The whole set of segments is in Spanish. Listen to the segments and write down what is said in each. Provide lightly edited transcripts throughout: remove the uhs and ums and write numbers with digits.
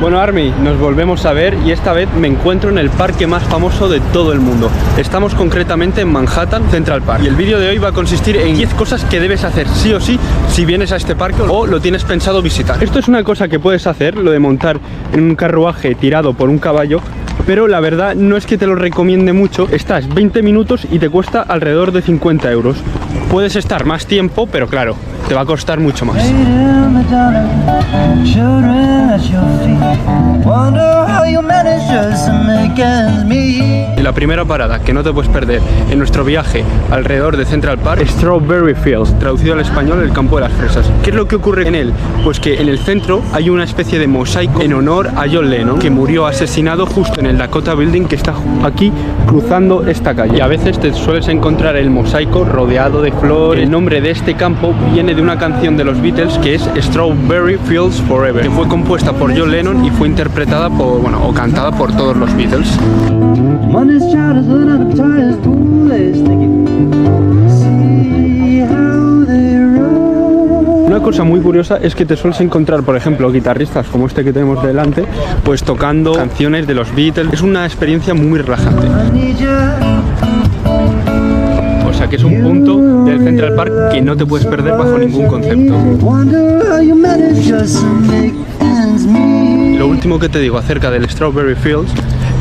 Bueno, Army, nos volvemos a ver y esta vez me encuentro en el parque más famoso de todo el mundo. Estamos concretamente en Manhattan Central Park y el vídeo de hoy va a consistir en 10 cosas que debes hacer sí o sí si vienes a este parque o lo tienes pensado visitar. Esto es una cosa que puedes hacer, lo de montar en un carruaje tirado por un caballo, pero la verdad no es que te lo recomiende mucho. Estás 20 minutos y te cuesta alrededor de 50 euros. Puedes estar más tiempo, pero claro, te va a costar mucho más. Y la primera parada que no te puedes perder en nuestro viaje alrededor de Central Park es Strawberry Fields, traducido al español el campo de las fresas. ¿Qué es lo que ocurre en él? Pues que en el centro hay una especie de mosaico en honor a John Lennon, que murió asesinado justo en el Dakota Building, que está aquí cruzando esta calle. Y a veces te sueles encontrar el mosaico rodeado de flores. El nombre de este campo viene de una canción de los Beatles que es Strawberry Fields Forever, que fue compuesta por John Lennon y fue interpretada por, bueno, o cantada por todos los Beatles. Una cosa muy curiosa es que te sueles encontrar, por ejemplo, guitarristas como este que tenemos delante, pues tocando canciones de los Beatles. Es una experiencia muy relajante. O sea que es un punto del Central Park que no te puedes perder bajo ningún concepto. Lo último que te digo acerca del Strawberry Fields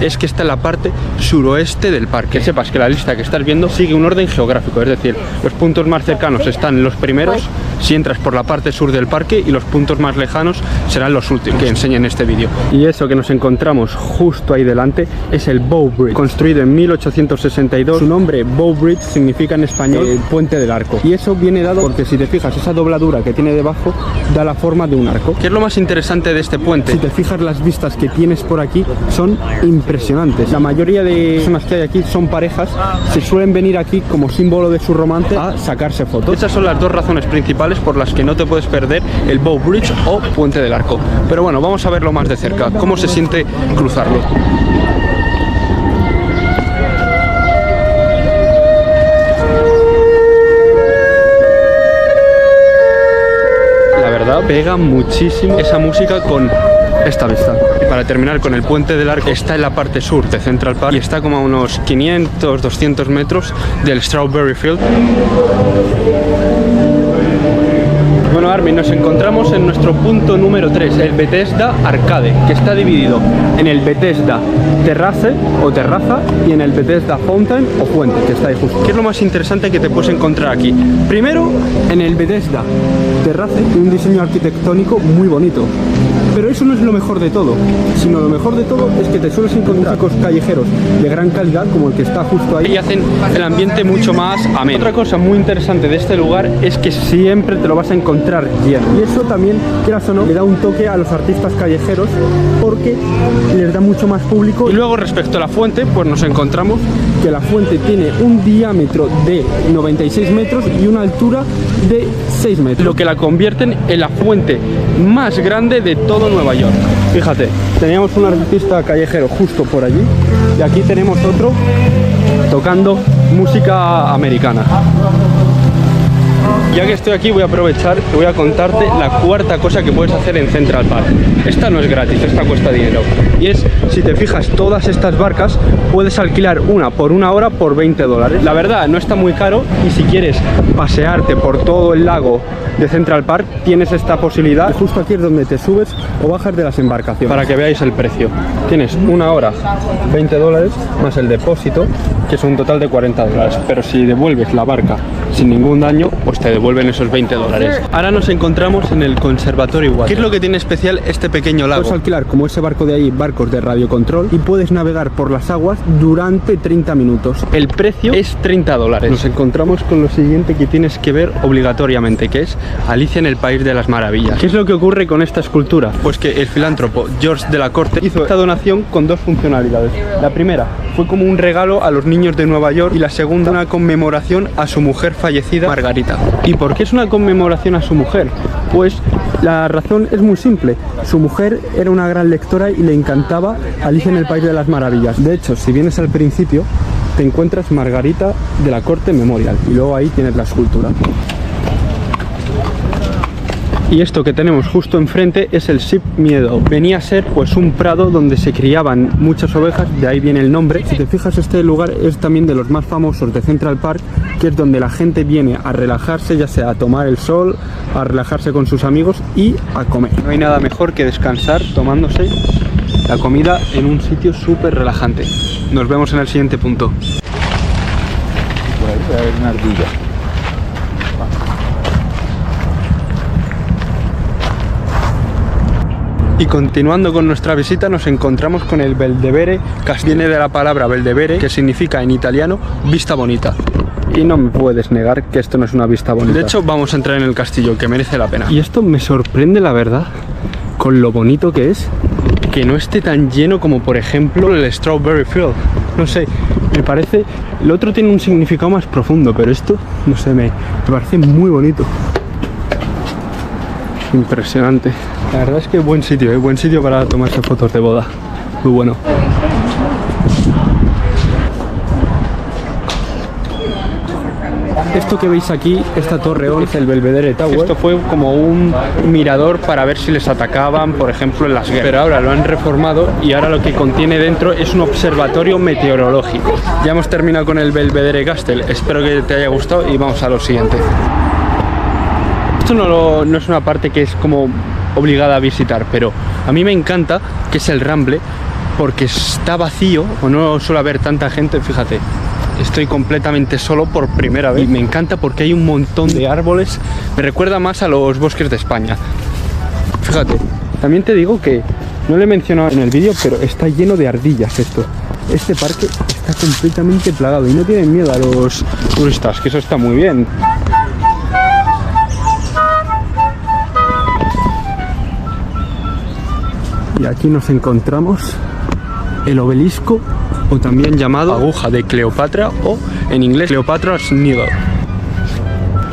es que está en la parte suroeste del parque. Que sepas que la lista que estás viendo sigue un orden geográfico, es decir, los puntos más cercanos están los primeros si entras por la parte sur del parque y los puntos más lejanos serán los últimos que enseño en este vídeo. Y eso que nos encontramos justo ahí delante es el Bow Bridge, construido en 1862. Su nombre, Bow Bridge, significa en español puente del arco. Y eso viene dado porque, si te fijas, esa dobladura que tiene debajo da la forma de un arco. ¿Qué es lo más interesante de este puente? Si te fijas, las vistas que tienes por aquí son impresionantes. La mayoría de personas que hay aquí son parejas, se suelen venir aquí como símbolo de su romance a sacarse fotos. Esas son las dos razones principales por las que no te puedes perder el Bow Bridge o puente del arco. Pero bueno, vamos a verlo más de cerca, cómo se siente cruzarlo. La verdad, pega muchísimo esa música con esta vista. Y para terminar con el puente del arco, está en la parte sur de Central Park y está como a unos 500-200 metros del Strawberry Field. Bueno, Armin, nos encontramos en nuestro punto número 3, el Bethesda Arcade, que está dividido en el Bethesda Terrace o Terraza y en el Bethesda Fountain o Fuente, que está ahí justo. ¿Qué es lo más interesante que te puedes encontrar aquí? Primero, en el Bethesda Terrace, un diseño arquitectónico muy bonito. Pero eso no es lo mejor de todo, sino lo mejor de todo es que te sueles encontrar músicos callejeros de gran calidad como el que está justo ahí y hacen el ambiente mucho más ameno. Otra cosa muy interesante de este lugar es que siempre te lo vas a encontrar lleno. Y eso también, quieras o no, le da un toque a los artistas callejeros porque les da mucho más público. Y luego, respecto a la fuente, pues nos encontramos que la fuente tiene un diámetro de 96 metros y una altura de 6 metros, lo que la convierten en la fuente más grande de todo Nueva York. Fíjate, teníamos un artista callejero justo por allí y aquí tenemos otro tocando música americana. Ya que estoy aquí, voy a aprovechar y voy a contarte la cuarta cosa que puedes hacer en Central Park. Esta no es gratis, esta cuesta dinero. Y es, si te fijas, todas estas barcas puedes alquilar una por una hora por $20. La verdad, no está muy caro y si quieres pasearte por todo el lago de Central Park, tienes esta posibilidad. Justo aquí es donde te subes o bajas de las embarcaciones. Para que veáis el precio. Tienes una hora, $20, más el depósito, que es un total de $40. Pero si devuelves la barca sin ningún daño, pues te devuelven esos $20. Ahora nos encontramos en el Conservatorio Water. ¿Qué es lo que tiene especial este pequeño lago? Puedes alquilar, como ese barco de ahí, barcos de radiocontrol y puedes navegar por las aguas durante 30 minutos. El precio es $30. Nos encontramos con lo siguiente que tienes que ver obligatoriamente, que es Alicia en el País de las Maravillas. ¿Qué es lo que ocurre con esta escultura? Pues que el filántropo George de la Corte hizo esta donación con dos funcionalidades. La primera fue como un regalo a los niños de Nueva York y la segunda una conmemoración a su mujer fallecida, Margarita. ¿Y por qué es una conmemoración a su mujer? Pues la razón es muy simple. Su mujer era una gran lectora y le encantaba Alicia en el País de las Maravillas. De hecho, si vienes al principio, te encuentras Margarita de la Corte Memorial y luego ahí tienes la escultura. Y esto que tenemos justo enfrente es el Sheep Meadow. Venía a ser pues un prado donde se criaban muchas ovejas, de ahí viene el nombre. Si te fijas, este lugar es también de los más famosos de Central Park, que es donde la gente viene a relajarse, ya sea a tomar el sol, a relajarse con sus amigos y a comer. No hay nada mejor que descansar tomándose la comida en un sitio súper relajante. Nos vemos en el siguiente punto. Por ahí puede haber una ardilla. Y continuando con nuestra visita nos encontramos con el Belvedere, que viene de la palabra Belvedere, que significa en italiano vista bonita. Y no me puedes negar que esto no es una vista bonita. De hecho, vamos a entrar en el castillo, que merece la pena. Y esto me sorprende, la verdad, con lo bonito que es, que no esté tan lleno como por ejemplo el Strawberry Field. No sé, me parece... El otro tiene un significado más profundo, pero esto, no sé, me parece muy bonito. Impresionante. La verdad es que buen sitio para tomarse fotos de boda. Muy bueno. Esto que veis aquí, esta torre es el Belvedere Tower. Esto fue como un mirador para ver si les atacaban, por ejemplo, en las guerras. Pero ahora lo han reformado y ahora lo que contiene dentro es un observatorio meteorológico. Ya hemos terminado con el Belvedere Castle. Espero que te haya gustado y vamos a lo siguiente. Esto no es una parte que es como obligada a visitar, pero a mí me encanta, que es el Ramble, porque está vacío o no suele haber tanta gente. Fíjate, estoy completamente solo por primera vez y me encanta porque hay un montón de árboles. Me recuerda más a los bosques de España. Fíjate, también te digo que no lo he mencionado en el vídeo, pero está lleno de ardillas esto. Este parque está completamente plagado y no tienen miedo a los turistas, que eso está muy bien. Y aquí nos encontramos el obelisco, o también llamado aguja de Cleopatra, o en inglés Cleopatra's Needle.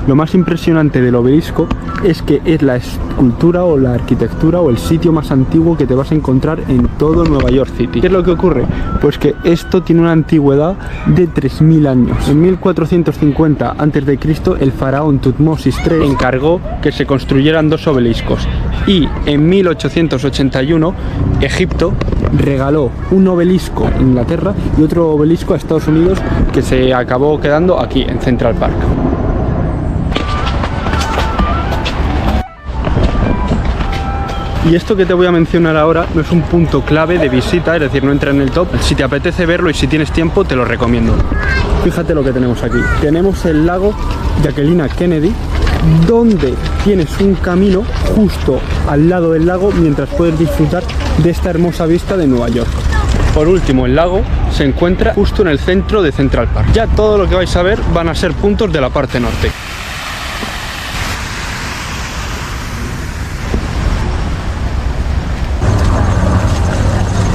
Lo más impresionante del obelisco es que es la escultura o la arquitectura o el sitio más antiguo que te vas a encontrar en todo Nueva York City. ¿Qué es lo que ocurre? Pues que esto tiene una antigüedad de 3000 años. En 1450 a.C. el faraón Tutmosis III encargó que se construyeran 2 obeliscos, y en 1881 Egipto regaló un obelisco a Inglaterra y otro obelisco a Estados Unidos, que se acabó quedando aquí en Central Park. Y esto que te voy a mencionar ahora no es un punto clave de visita, es decir, no entra en el top. Si te apetece verlo y si tienes tiempo, te lo recomiendo. Fíjate lo que tenemos aquí. Tenemos el lago Jacqueline Kennedy, donde tienes un camino justo al lado del lago mientras puedes disfrutar de esta hermosa vista de Nueva York. Por último, el lago se encuentra justo en el centro de Central Park. Ya todo lo que vais a ver van a ser puntos de la parte norte.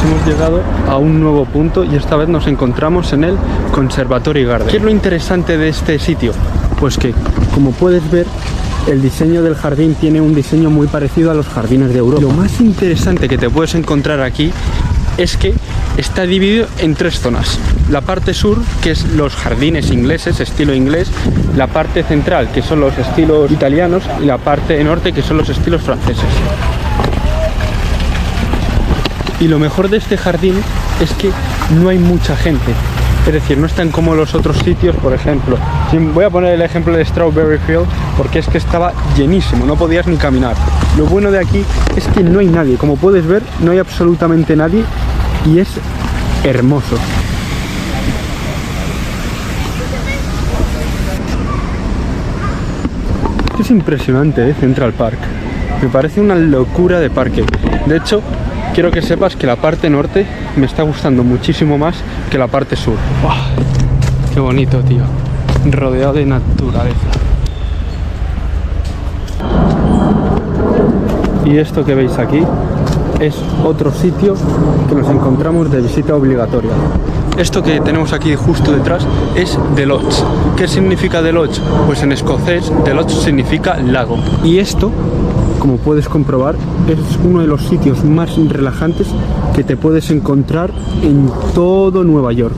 Hemos llegado a un nuevo punto y esta vez nos encontramos en el Conservatory Garden. ¿Qué es lo interesante de este sitio? Pues que, como puedes ver, el diseño del jardín tiene un diseño muy parecido a los jardines de Europa. Lo más interesante que te puedes encontrar aquí es que está dividido en 3 zonas. La parte sur, que es los jardines ingleses, estilo inglés; la parte central, que son los estilos italianos; y la parte norte, que son los estilos franceses. Y lo mejor de este jardín es que no hay mucha gente. Es decir, no están como los otros sitios, por ejemplo. Voy a poner el ejemplo de Strawberry Field, porque es que estaba llenísimo, no podías ni caminar. Lo bueno de aquí es que no hay nadie. Como puedes ver, no hay absolutamente nadie y es hermoso. Es impresionante, Central Park. Me parece una locura de parque. De hecho, quiero que sepas que la parte norte me está gustando muchísimo más que la parte sur. ¡Wow! ¡Qué bonito, tío! Rodeado de naturaleza. Y esto que veis aquí es otro sitio que nos encontramos de visita obligatoria. Esto que tenemos aquí justo detrás es The Lodge. ¿Qué significa The Lodge? Pues en escocés The Lodge significa lago. Y esto, como puedes comprobar, es uno de los sitios más relajantes que te puedes encontrar en todo Nueva York.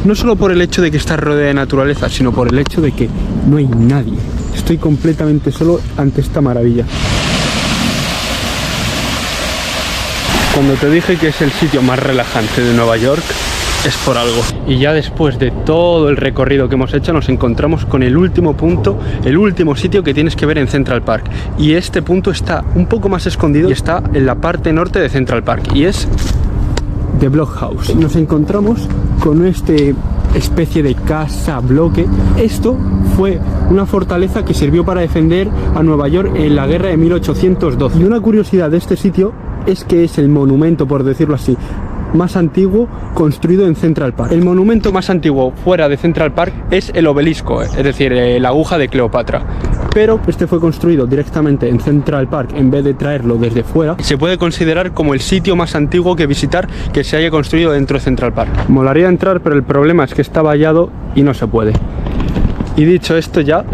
No solo por el hecho de que estás rodeado de naturaleza, sino por el hecho de que no hay nadie. Estoy completamente solo ante esta maravilla. Cuando te dije que es el sitio más relajante de Nueva York, es por algo. Y ya después de todo el recorrido que hemos hecho, nos encontramos con el último punto, el último sitio que tienes que ver en Central Park. Y este punto está un poco más escondido y está en la parte norte de Central Park. Y es The Block House. Nos encontramos con este especie de casa bloque. Esto fue una fortaleza que sirvió para defender a Nueva York en la guerra de 1812. Y una curiosidad de este sitio es que es el monumento, por decirlo así, más antiguo construido en Central Park. El monumento más antiguo fuera de Central Park es el obelisco, es decir, la aguja de Cleopatra. Pero este fue construido directamente en Central Park en vez de traerlo desde fuera. Se puede considerar como el sitio más antiguo que visitar que se haya construido dentro de Central Park. Molaría entrar, pero el problema es que está vallado y no se puede. Y dicho esto, ya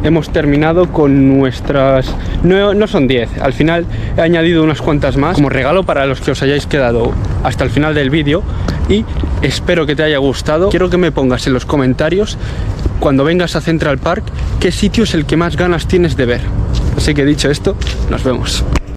hemos terminado con nuestras... No son 10, al final he añadido unas cuantas más como regalo para los que os hayáis quedado hasta el final del vídeo, y espero que te haya gustado. Quiero que me pongas en los comentarios, cuando vengas a Central Park, qué sitio es el que más ganas tienes de ver. Así que dicho esto, nos vemos.